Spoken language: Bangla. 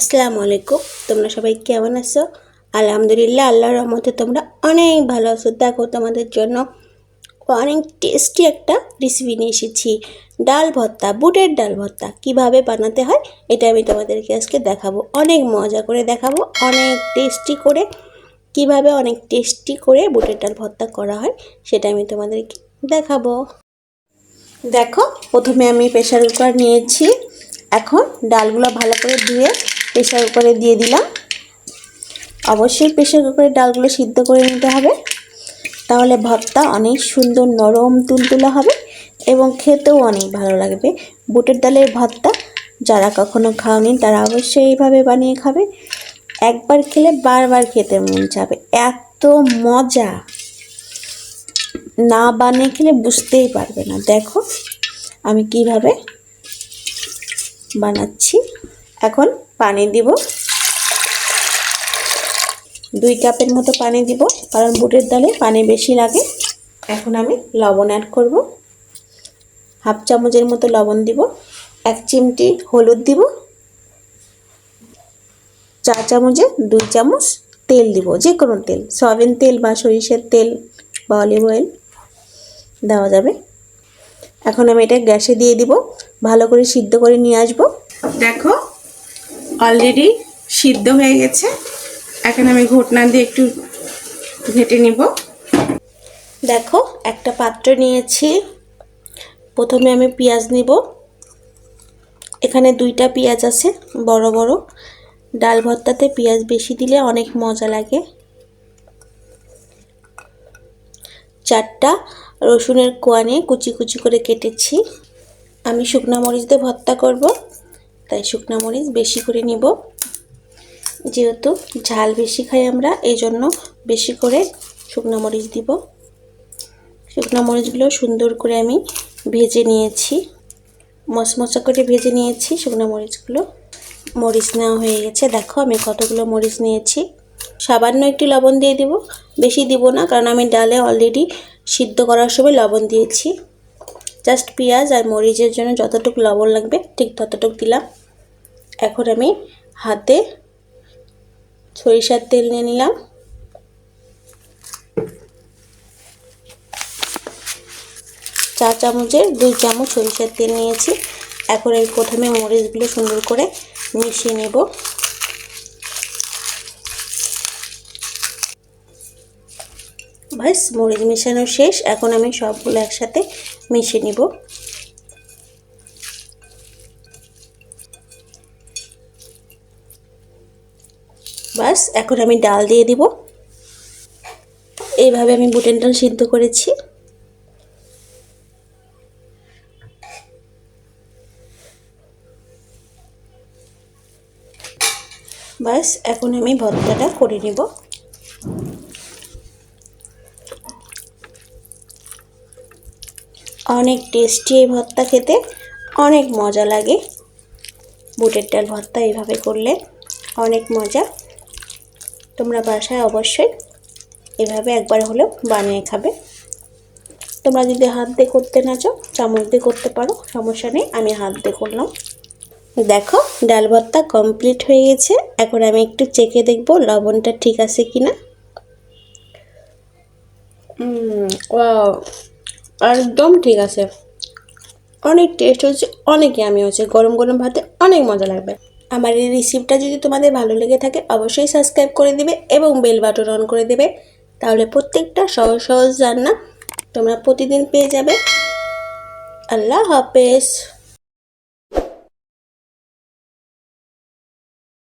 আসসালামু আলাইকুম। তোমরা সবাই কেমন আছো? আলহামদুলিল্লাহ, আল্লাহর রহমতে তোমরা অনেক ভালো আছো। দেখো, তোমাদের জন্য অনেক টেস্টি একটা রেসিপি নিয়ে এসেছি। ডাল ভর্তা, বুটের ডাল ভর্তা কীভাবে বানাতে হয় এটা আমি তোমাদেরকে আজকে দেখাবো। অনেক মজা করে দেখাবো, অনেক টেস্টি করে বুটের ডাল ভর্তা করা হয় সেটা আমি তোমাদেরকে দেখাবো। দেখো, প্রথমে আমি প্রেসার কুকার নিয়েছি। এখন ডালগুলো ভালো করে ধুয়ে প্রেসার কুকারে দিয়ে দিলাম। অবশ্যই প্রেসার কুকারে ডালগুলো সিদ্ধ করে নিতে হবে, তাহলে ভর্তা অনেক সুন্দর নরম তুলতুলা হবে এবং খেতেও অনেক ভালো লাগবে। বুটের ডালের ভর্তা যারা কখনো খাওনি তারা অবশ্যই এইভাবে বানিয়ে খাবে। একবার খেলে বারবার খেতে মন যাবে, এত মজা। না বানিয়ে খেলে বুঝতেই পারবে না। দেখো আমি কিভাবে বানাচ্ছি। এখন পানি দিব, 2 কাপের মতো পানি দিব, কারণ বুটের ডালে পানি বেশি লাগে। এখন আমি লবণ অ্যাড করব, 1/2 চামচের মতো লবণ দিব। 1 চিমটি হলুদ দিব। 4 চামচে 2 চামচ তেল দিব, যে কোনো তেল, সয়াবিন তেল বা সরিষার তেল বা অলিভ অয়েল দেওয়া যাবে। এখন আমি এটা গ্যাসে দিয়ে দিব, ভালো করে সিদ্ধ করে নিয়ে আসবো। দেখো অলরেডি সিদ্ধ হয়ে গেছে। এখন আমি ঘুটনা দিয়ে একটু ঘেটে নিব। দেখো একটা পাত্র নিয়েছি, প্রথমে আমি পেঁয়াজ নিব। এখানে 2টা পেঁয়াজ আছে, বড় বড়। ডাল ভর্তাতে পেঁয়াজ বেশি দিলে অনেক মজা লাগে। 4টা রসুনের কোয়া নিয়ে কুচি কুচি করে কেটেছি। আমি শুকনো মরিচ দিয়ে ভর্তা করব, তাই শুকনো মরিচ বেশি করে নিব। যেহেতু ঝাল বেশি খাই আমরা, এই জন্য বেশি করে শুকনো মরিচ দিব। শুকনো মরিচগুলো সুন্দর করে আমি ভেজে নিয়েছি, মশমশা করে ভেজে নিয়েছি শুকনো মরিচগুলো। মরিচ নেওয়া হয়ে গেছে। দেখো আমি কতগুলো মরিচ নিয়েছি। সামান্য একটু লবণ দিয়ে দিব, বেশি দিব না, কারণ আমি ডালে অলরেডি সিদ্ধ করার সময় লবণ দিয়েছি। জাস্ট পেঁয়াজ আর মরিচের জন্য যতটুকু লবণ লাগবে ঠিক ততটুকু দিলাম। এখন আমি হাতে সরিষার তেল নিয়ে নিলাম। চার চামচের 2 চামচ সরিষার তেল নিয়েছি। এখন আমি প্রথমে মরিচগুলো সুন্দর করে মিশিয়ে নেব। বাস, মরিচ মেশানো শেষ। এখন আমি সবগুলো একসাথে মিশিয়ে নিব। বাস, এখন আমি ডাল দিয়ে দিব। এইভাবে আমি বুটের ডাল সিদ্ধ করেছি। বাস, এখন আমি ভর্তাটা করে নেব। অনেক টেস্টি এই ভর্তা, খেতে অনেক মজা লাগে। বুটের ডাল ভর্তা এইভাবে করলে অনেক মজা। তোমরা বাসায় অবশ্যই এভাবে একবার হলেও বানিয়ে খাবে। তোমরা যদি হাত দিয়ে করতে না চাও, চামচ দিয়ে করতে পারো, সমস্যা নেই। আমি হাত দিয়ে করলাম। দেখো ডাল ভর্তা কমপ্লিট হয়ে গেছে। এখন আমি একটু চেখে দেখব লবণটা ঠিক আছে কিনা। একদম ঠিক আছে, অনেক টেস্ট হচ্ছে, অনেক ইয়ামি হচ্ছে। গরম গরম ভাতে অনেক মজা লাগবে। আমার এই রেসিপিটা যদি তোমাদের ভালো লেগে থাকে অবশ্যই সাবস্ক্রাইব করে দিবে এবং বেল বাটন অন করে দেবে, তাহলে প্রত্যেকটা সহজ সহজ রান্না তোমরা প্রতিদিন পেয়ে যাবে। আল্লাহ হাফেজ।